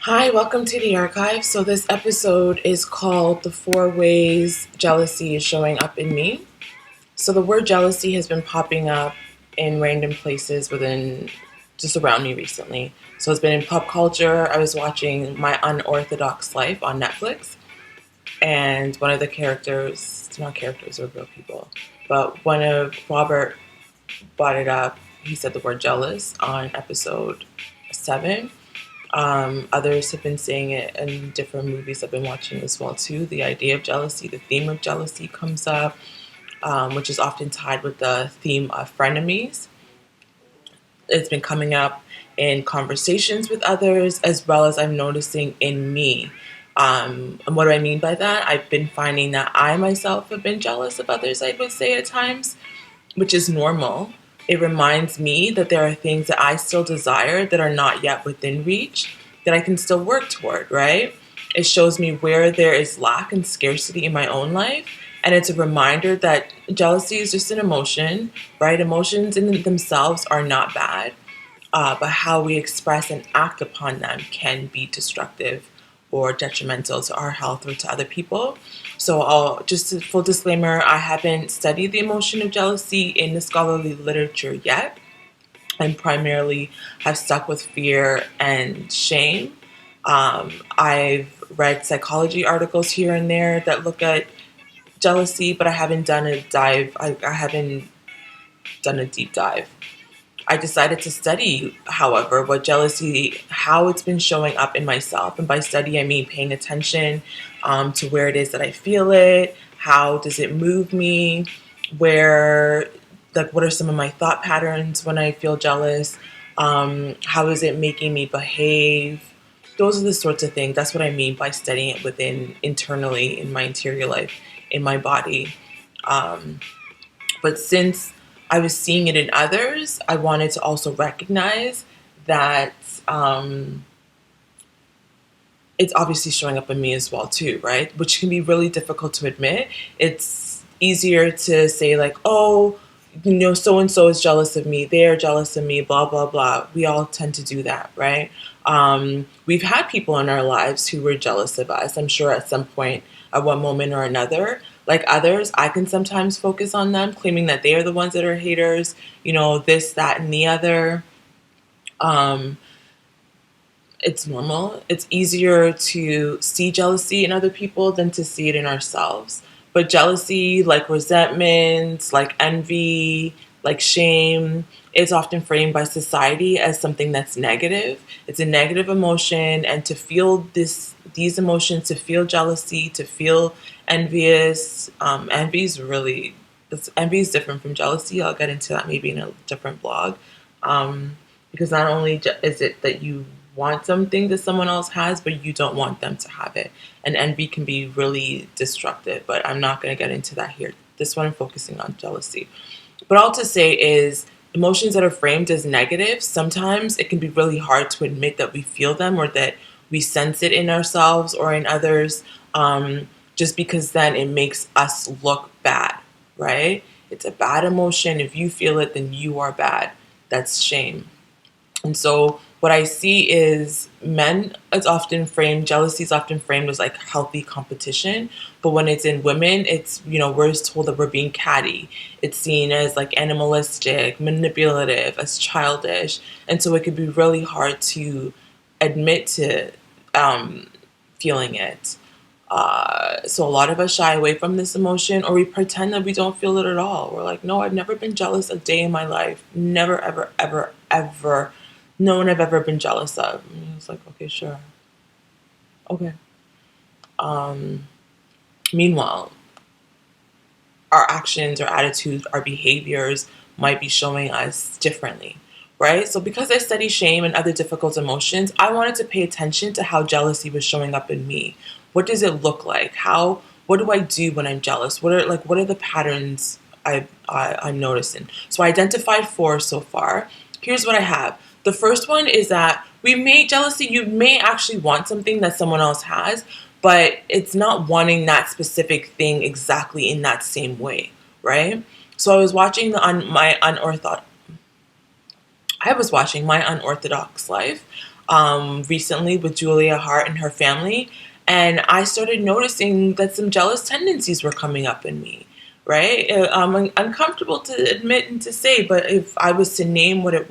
Hi, welcome to the archive. So, this episode is called The Four Ways Jealousy is Showing Up in Me. So, the word jealousy has been popping up in random places within just around me recently. So, it's been in pop culture. I was watching My Unorthodox Life on Netflix, and one of the characters, not characters, or real people, but one of Robert brought it up. He said the word jealous on episode 7. Others have been saying it in different movies I've been watching as well too. The idea of jealousy, the theme of jealousy comes up, which is often tied with the theme of frenemies. It's been coming up in conversations with others, as well as I'm noticing in me. And what do I mean by that? I've been finding that I myself have been jealous of others, I would say at times, which is normal. It reminds me that there are things that I still desire that are not yet within reach that I can still work toward, right? It shows me where there is lack and scarcity in my own life. And it's a reminder that jealousy is just an emotion, right? Emotions in themselves are not bad, but how we express and act upon them can be destructive or detrimental to our health or to other people. So, just a full disclaimer, I haven't studied the emotion of jealousy in the scholarly literature yet. I primarily have stuck with fear and shame. I've read psychology articles here and there that look at jealousy, but I haven't done a dive. I haven't done a deep dive. I decided to study, however, what jealousy, how it's been showing up in myself. And by study, I mean paying attention to where it is that I feel it, how does it move me, where, like, what are some of my thought patterns when I feel jealous, how is it making me behave. Those are the sorts of things. That's what I mean by studying it within, internally, in my interior life, in my body. But since I was seeing it in others, I wanted to also recognize that it's obviously showing up in me as well too, right? Which can be really difficult to admit. It's easier to say like, oh, so and so is jealous of me. They're jealous of me. Blah blah blah. We all tend to do that, right? We've had people in our lives who were jealous of us. I'm sure at some point, at one moment or another. Like others, I can sometimes focus on them, claiming that they are the ones that are haters. This, that, and the other. Um, it's normal. It's easier to see jealousy in other people than to see it in ourselves. But jealousy, like resentment, like envy, like shame, is often framed by society as something that's negative. It's a negative emotion, and to feel these emotions, to feel jealousy, to feel envious, envy is different from jealousy. I'll get into that maybe in a different blog. Because not only is it that you want something that someone else has, but you don't want them to have it. And envy can be really destructive, but I'm not going to get into that here. This one I'm focusing on jealousy. But all to say is emotions that are framed as negative, sometimes it can be really hard to admit that we feel them or that we sense it in ourselves or in others, just because then it makes us look bad, right? It's a bad emotion. If you feel it, then you are bad. That's shame. And so what I see is jealousy is often framed as like healthy competition. But when it's in women, we're told that we're being catty. It's seen as like animalistic, manipulative, as childish. And so it could be really hard to admit to feeling it. So a lot of us shy away from this emotion, or we pretend that we don't feel it at all. We're like, no, I've never been jealous a day in my life. Never, ever, ever, ever. No one I've ever been jealous of. And it's like, okay, sure. Okay. Meanwhile, our actions, our attitudes, our behaviors might be showing us differently, right? So because I study shame and other difficult emotions, I wanted to pay attention to how jealousy was showing up in me. What does it look like? What do I do when I'm jealous? What are the patterns I'm noticing? So I identified 4 so far. Here's what I have. The first one is that you may actually want something that someone else has, but it's not wanting that specific thing exactly in that same way, right? So I was watching my unorthodox life. recently with Julia Hart and her family. And I started noticing that some jealous tendencies were coming up in me, right? Uncomfortable to admit and to say, but if I was to name what it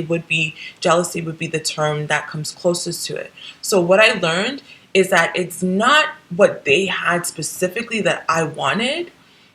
would be jealousy would be the term that comes closest to it. So what I learned is that it's not what they had specifically that I wanted.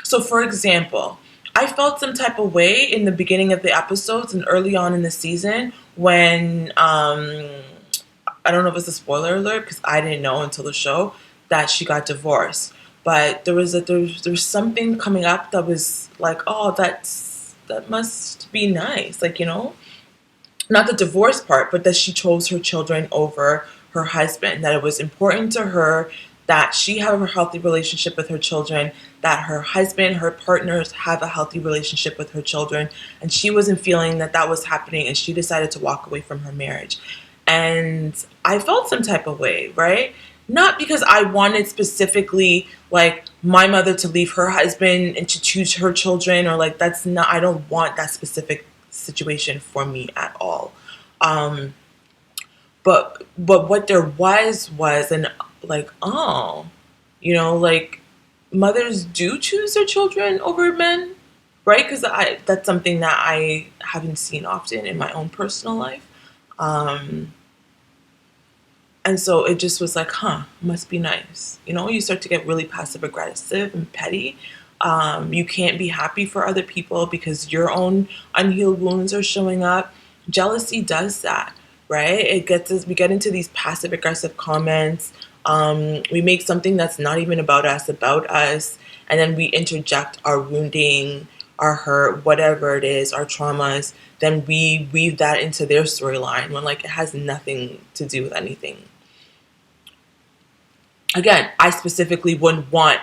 So for example, I felt some type of way in the beginning of the episodes and early on in the season when I don't know if it's a spoiler alert because I didn't know until the show that she got divorced. But there's something coming up that was like, oh, that must be nice, like, not the divorce part, but that she chose her children over her husband, that it was important to her that she have a healthy relationship with her children, that her husband, her partners have a healthy relationship with her children, and she wasn't feeling that that was happening, and she decided to walk away from her marriage. And I felt some type of way, right? Not because I wanted specifically like my mother to leave her husband and to choose her children, or like that's not, I don't want that specific situation for me at all. Um, but what there was and like, oh, like mothers do choose their children over men, right? Because I that's something that I haven't seen often in my own personal life. Um, and so it just was like, huh, must be nice. You start to get really passive aggressive and petty. You can't be happy for other people because your own unhealed wounds are showing up. Jealousy does that, right? It gets us, we get into these passive aggressive comments. We make something that's not even about us, and then we interject our wounding, our hurt, whatever it is, our traumas. Then we weave that into their storyline when like it has nothing to do with anything. Again, I specifically wouldn't want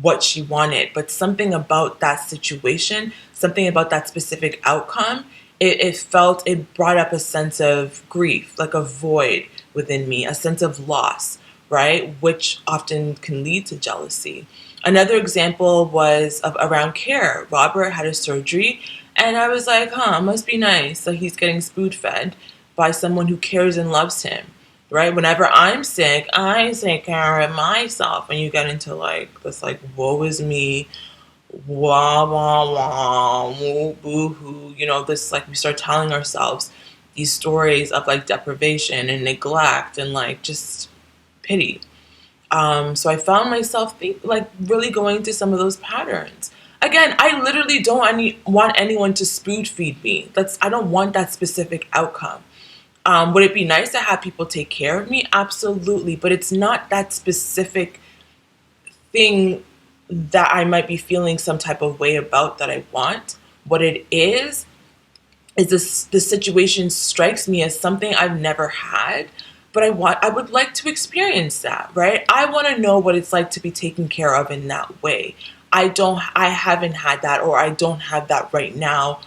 what she wanted, but something about that situation, something about that specific outcome, it brought up a sense of grief, like a void within me, a sense of loss, right? Which often can lead to jealousy. Another example was of around care. Robert had a surgery, and I was like, huh, must be nice that he's getting spoon fed by someone who cares and loves him, right? Whenever I'm sick, I take care of myself. And you get into like this, like, woe is me, wah, wah, wah, boo hoo. This, like, we start telling ourselves these stories of like deprivation and neglect and like just pity. So I found myself like really going into some of those patterns. Again, I literally don't want anyone to spoon feed me. I don't want that specific outcome. Would it be nice to have people take care of me? Absolutely. But it's not that specific thing that I might be feeling some type of way about that I want. What it is the situation strikes me as something I've never had, but I would like to experience that, right? I want to know what it's like to be taken care of in that way. I haven't had that, or I don't have that right now.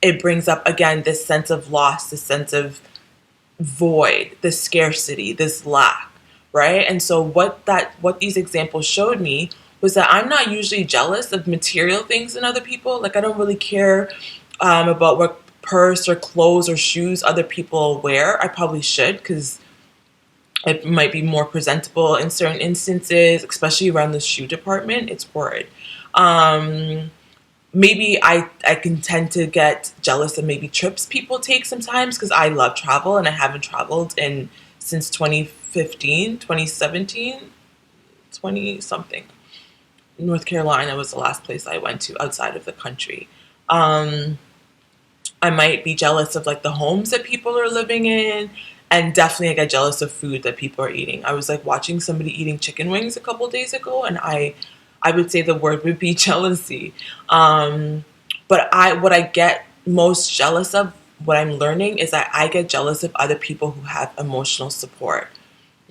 It brings up again this sense of loss, this sense of void, this scarcity, this lack, right? And so what these examples showed me was that I'm not usually jealous of material things in other people. Like I don't really care about what purse or clothes or shoes other people wear. I probably should because it might be more presentable in certain instances, especially around the shoe department. It's horrid. Maybe I can tend to get jealous of maybe trips people take sometimes because I love travel and I haven't traveled since 2015, 2017, 20 something. North Carolina was the last place I went to outside of the country. I might be jealous of like the homes that people are living in, and definitely I get jealous of food that people are eating. I was like watching somebody eating chicken wings a couple days ago, and I would say the word would be jealousy. But what I get most jealous of, what I'm learning is that I get jealous of other people who have emotional support,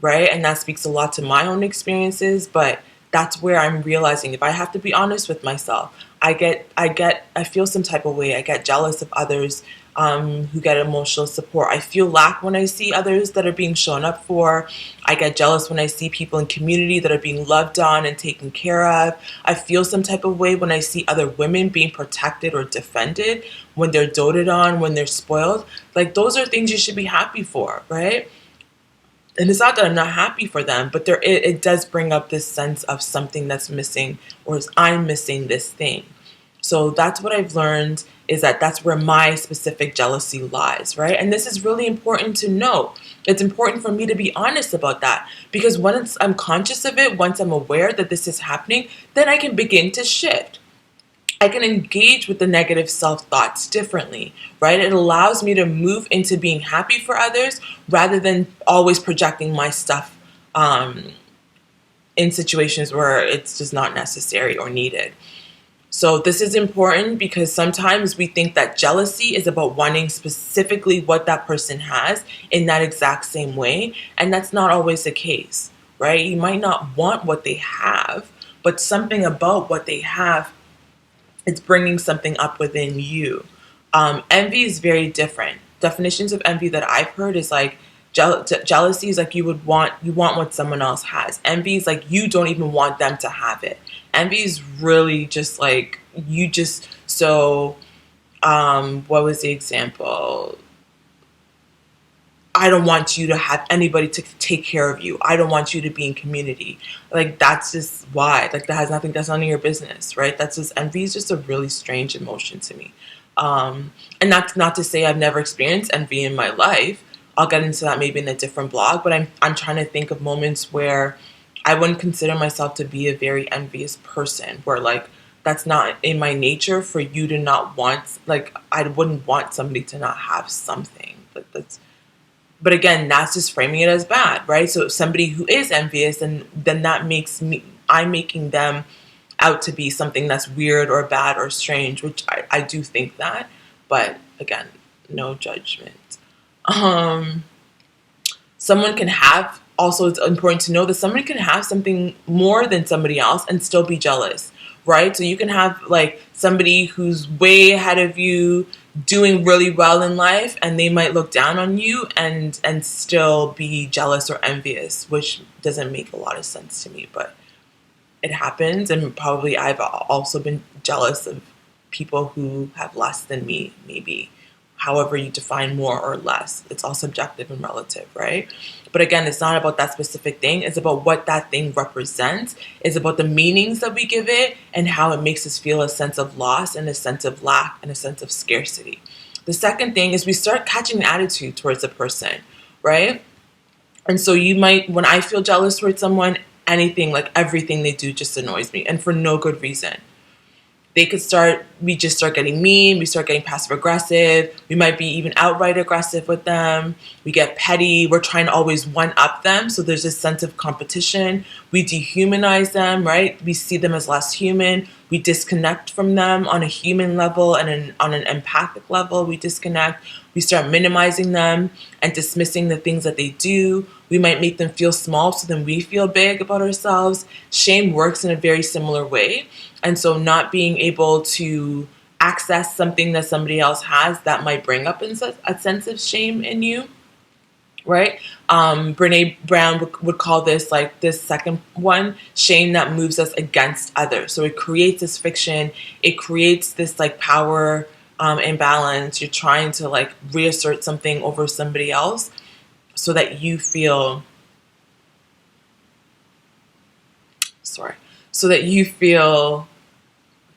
right? And that speaks a lot to my own experiences, but that's where I'm realizing if I have to be honest with myself, I feel some type of way. I get jealous of others who get emotional support. I feel lack when I see others that are being shown up for. I get jealous when I see people in community that are being loved on and taken care of. I feel some type of way when I see other women being protected or defended, when they're doted on, when they're spoiled. Like, those are things you should be happy for, right? And it's not that I'm not happy for them, but it does bring up this sense of something that's missing, or I'm missing this thing. So that's what I've learned, is that that's where my specific jealousy lies, right? And this is really important to know. It's important for me to be honest about that, because once I'm conscious of it, once I'm aware that this is happening, then I can begin to shift. I can engage with the negative self-thoughts differently, right? It allows me to move into being happy for others rather than always projecting my stuff in situations where it's just not necessary or needed. So this is important because sometimes we think that jealousy is about wanting specifically what that person has in that exact same way, and that's not always the case, right? You might not want what they have, but something about what they have, it's bringing something up within you. Envy is very different. Definitions of envy that I've heard is like jealousy is like you want what someone else has. Envy is like you don't even want them to have it. Envy is really just like you just so. What was the example? I don't want you to have anybody to take care of you. I don't want you to be in community. Like, that's just why. Like, that's none of your business, right? That's just, envy is just a really strange emotion to me. And that's not to say I've never experienced envy in my life. I'll get into that maybe in a different blog, but I'm trying to think of moments where I wouldn't consider myself to be a very envious person, where like, that's not in my nature for you to not want, like, I wouldn't want somebody to not have something. But again, that's just framing it as bad, right? So if somebody who is envious, then that makes I'm making them out to be something that's weird or bad or strange, which I do think that. But again, no judgment. Someone can have, also it's important to know that somebody can have something more than somebody else and still be jealous, right? So you can have like somebody who's way ahead of you, doing really well in life, and they might look down on you and still be jealous or envious, which doesn't make a lot of sense to me, but it happens. And probably I've also been jealous of people who have less than me, maybe. However you define more or less, it's all subjective and relative, right? But again, it's not about that specific thing. It's about what that thing represents. It's about the meanings that we give it and how it makes us feel a sense of loss and a sense of lack and a sense of scarcity. The second thing is we start catching an attitude towards a person, right? And so you might, when I feel jealous towards someone, anything, like everything they do just annoys me, and for no good reason. We just start getting mean, we start getting passive aggressive, we might be even outright aggressive with them, we get petty, we're trying to always one up them, so there's this sense of competition, we dehumanize them, right? We see them as less human, we disconnect from them on a human level and on an empathic level, we disconnect, we start minimizing them and dismissing the things that they do. We might make them feel small so then we feel big about ourselves. Shame works in a very similar way. And so not being able to access something that somebody else has, that might bring up a sense of shame in you, right? Brene Brown would call this, like this second one, shame that moves us against others. So it creates this fiction. It creates this like power imbalance. You're trying to like reassert something over somebody else so that you feel,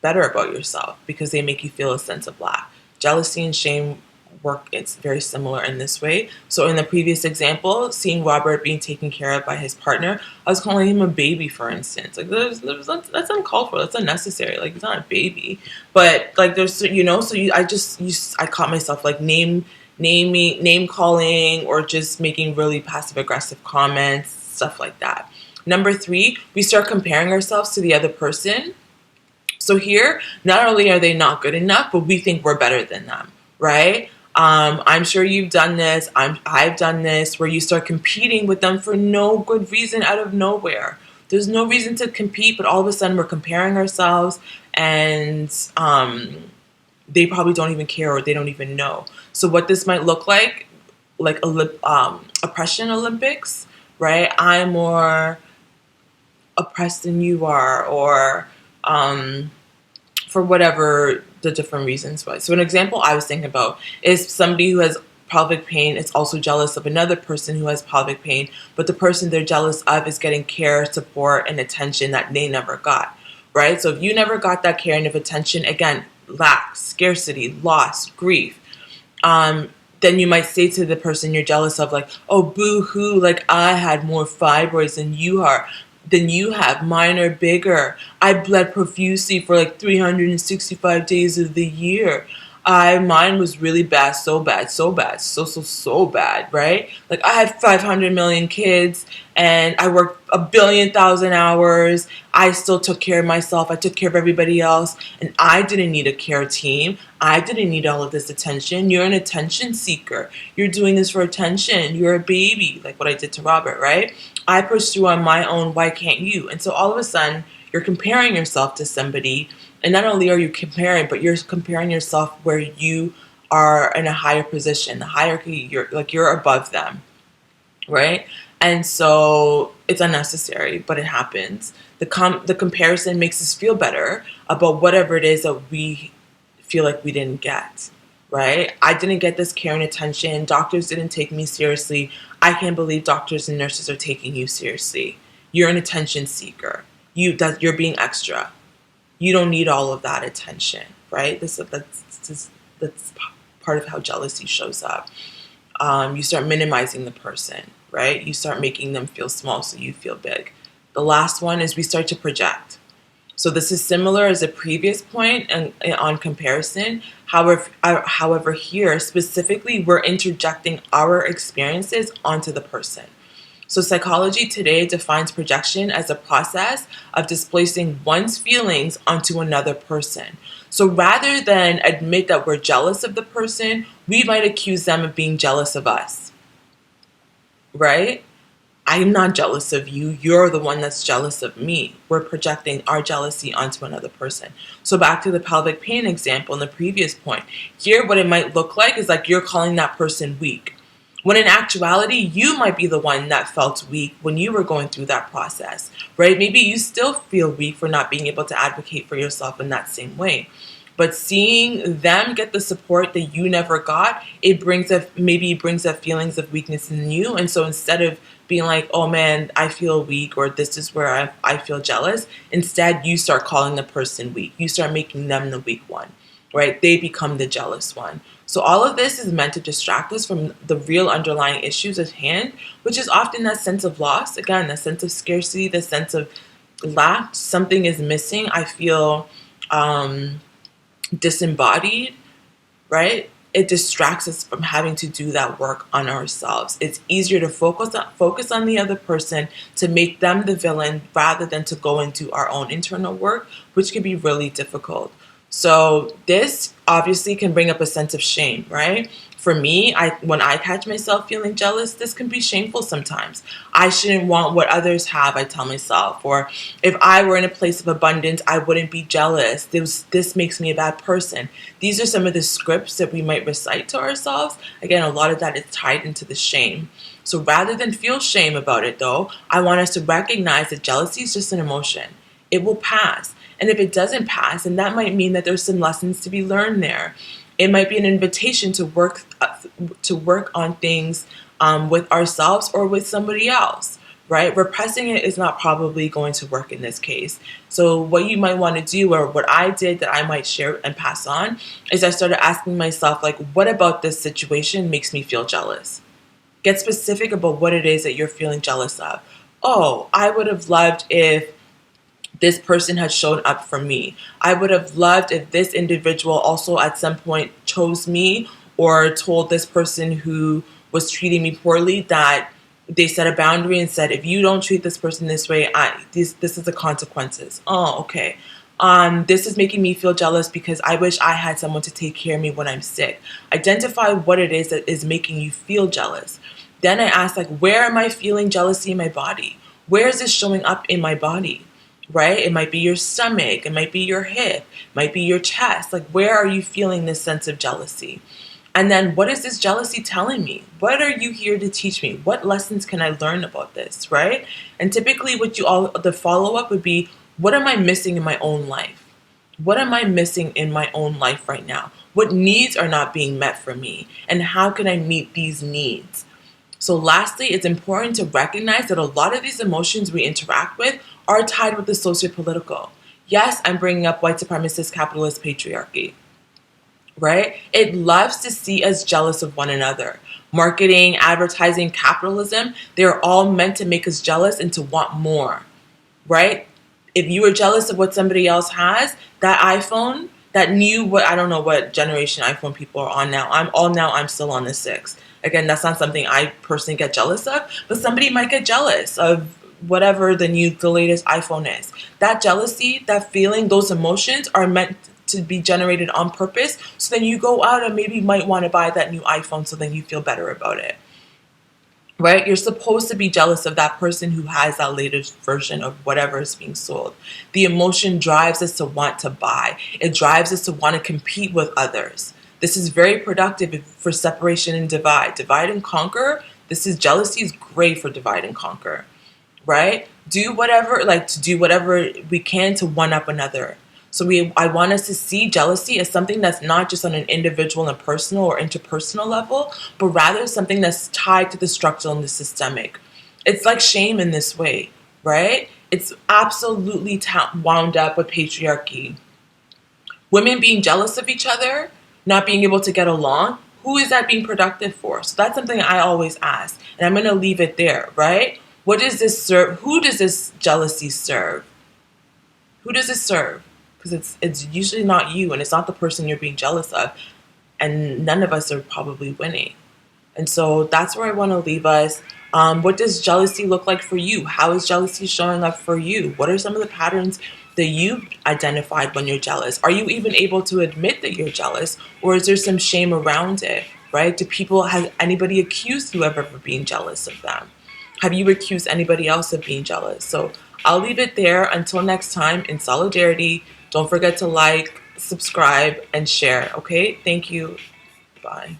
better about yourself because they make you feel a sense of lack. Jealousy and shame work, it's very similar in this way. So in the previous example, seeing Robert being taken care of by his partner, I was calling him a baby, for instance. Like that's uncalled for. That's unnecessary. Like he's not a baby, but like there's I caught myself like name calling or just making really passive aggressive comments, stuff like that. Number 3, we start comparing ourselves to the other person. So here, not only are they not good enough, but we think we're better than them, right? I'm sure you've done this. I've done this, where you start competing with them for no good reason out of nowhere. There's no reason to compete, but all of a sudden we're comparing ourselves and they probably don't even care or they don't even know. So what this might look like oppression Olympics, right? I'm more oppressed than you are, or for whatever the different reasons was. So an example I was thinking about is somebody who has pelvic pain is also jealous of another person who has pelvic pain, but the person they're jealous of is getting care, support, and attention that they never got, right? So if you never got that care and attention, again, lack, scarcity, loss, grief, then you might say to the person you're jealous of, like, oh, boo-hoo, like, I had more fibroids than you have. Mine are bigger. I bled profusely for like 365 days of the year. Mine was really bad, so bad, so bad, so bad, right? Like, I had 500 million kids and I worked 1,000,000 hours. I still took care of myself. I took care of everybody else, and I didn't need a care team. I didn't need all of this attention. You're an attention seeker. You're doing this for attention. You're a baby, like what I did to Robert, right? I pushed through on my own. Why can't you? And so all of a sudden, you're comparing yourself to somebody, and not only are you comparing, but you're comparing yourself where you are in a higher position, the hierarchy. You're above them, right? And so it's unnecessary, but it happens. The comparison makes us feel better about whatever it is that we feel like we didn't get, right? I didn't get this care and attention. Doctors didn't take me seriously. I can't believe doctors and nurses are taking you seriously. You're an attention seeker. You're being extra. You don't need all of that attention, right? That's part of how jealousy shows up. You start minimizing the person, right? You start making them feel small so you feel big. The last one is we start to project. So this is similar as a previous point on comparison. However, here specifically, we're interjecting our experiences onto the person. So psychology today defines projection as a process of displacing one's feelings onto another person. So rather than admit that we're jealous of the person, we might accuse them of being jealous of us, right? I'm not jealous of you. You're the one that's jealous of me. We're projecting our jealousy onto another person. So back to the pelvic pain example in the previous point. Here, what it might look like is like you're calling that person weak, when in actuality, you might be the one that felt weak when you were going through that process, right? Maybe you still feel weak for not being able to advocate for yourself in that same way. But seeing them get the support that you never got, maybe brings up feelings of weakness in you. And so instead of being like, oh man, I feel weak, or this is where I feel jealous, instead you start calling the person weak. You start making them the weak one, right? They become the jealous one. So all of this is meant to distract us from the real underlying issues at hand, which is often that sense of loss. Again, the sense of scarcity, the sense of lack. Something is missing. I feel disembodied, right? It distracts us from having to do that work on ourselves. It's easier to focus on the other person, to make them the villain, rather than to go and do our own internal work, which can be really difficult. So this obviously can bring up a sense of shame, right? For me, when I catch myself feeling jealous, this can be shameful sometimes. I shouldn't want what others have, I tell myself. Or if I were in a place of abundance, I wouldn't be jealous. This makes me a bad person. These are some of the scripts that we might recite to ourselves. Again, a lot of that is tied into the shame. So rather than feel shame about it, though, I want us to recognize that jealousy is just an emotion. It will pass. And if it doesn't pass, then that might mean that there's some lessons to be learned there. It might be an invitation to work on things with ourselves or with somebody else, right? Repressing it is not probably going to work in this case. So what you might want to do, or what I did that I might share and pass on, is I started asking myself, like, what about this situation makes me feel jealous? Get specific about what it is that you're feeling jealous of. Oh, I would have loved if this person had shown up for me. I would have loved if this individual also at some point chose me, or told this person who was treating me poorly that they set a boundary and said, if you don't treat this person this way, this is the consequences. Oh, okay. This is making me feel jealous because I wish I had someone to take care of me when I'm sick. Identify what it is that is making you feel jealous. Then I ask, like, where am I feeling jealousy in my body? Where is this showing up in my body? right? It might be your stomach, it might be your hip, it might be your chest. Like, where are you feeling this sense of jealousy? And then, what is this jealousy telling me? What are you here to teach me? What lessons can I learn about this, right? And typically, the follow up would be, what am I missing in my own life? What am I missing in my own life right now? What needs are not being met for me? And how can I meet these needs? So, lastly, it's important to recognize that a lot of these emotions we interact with are tied with the sociopolitical. Yes, I'm bringing up white supremacist capitalist patriarchy, right? It loves to see us jealous of one another. Marketing, advertising, capitalism, they're all meant to make us jealous and to want more, right? If you are jealous of what somebody else has, that iPhone, that new, what, I don't know what generation iPhone people are on now. I'm still on the 6. Again, that's not something I personally get jealous of, but somebody might get jealous of whatever the latest iPhone is. That jealousy, that feeling, those emotions are meant to be generated on purpose. So then you go out and maybe might want to buy that new iPhone so then you feel better about it. Right? You're supposed to be jealous of that person who has that latest version of whatever is being sold. The emotion drives us to want to buy. It drives us to want to compete with others. This is very productive for separation and divide. Divide and conquer. Jealousy is great for divide and conquer, right? Do whatever we can to one up another. So I want us to see jealousy as something that's not just on an individual and personal or interpersonal level, but rather something that's tied to the structural and the systemic. It's like shame in this way, right? It's absolutely wound up with patriarchy. Women being jealous of each other, not being able to get along, who is that being productive for? So that's something I always ask. And I'm going to leave it there, right? What does this serve? Who does this jealousy serve? Who does it serve? Because it's usually not you, and it's not the person you're being jealous of, and none of us are probably winning. And so that's where I want to leave us. What does jealousy look like for you? How is jealousy showing up for you? What are some of the patterns that you've identified when you're jealous? Are you even able to admit that you're jealous, or is there some shame around it, right? Has anybody accused you of ever being jealous of them? Have you accused anybody else of being jealous? So I'll leave it there. Until next time, in solidarity, don't forget to like, subscribe, and share, okay? Thank you. Bye.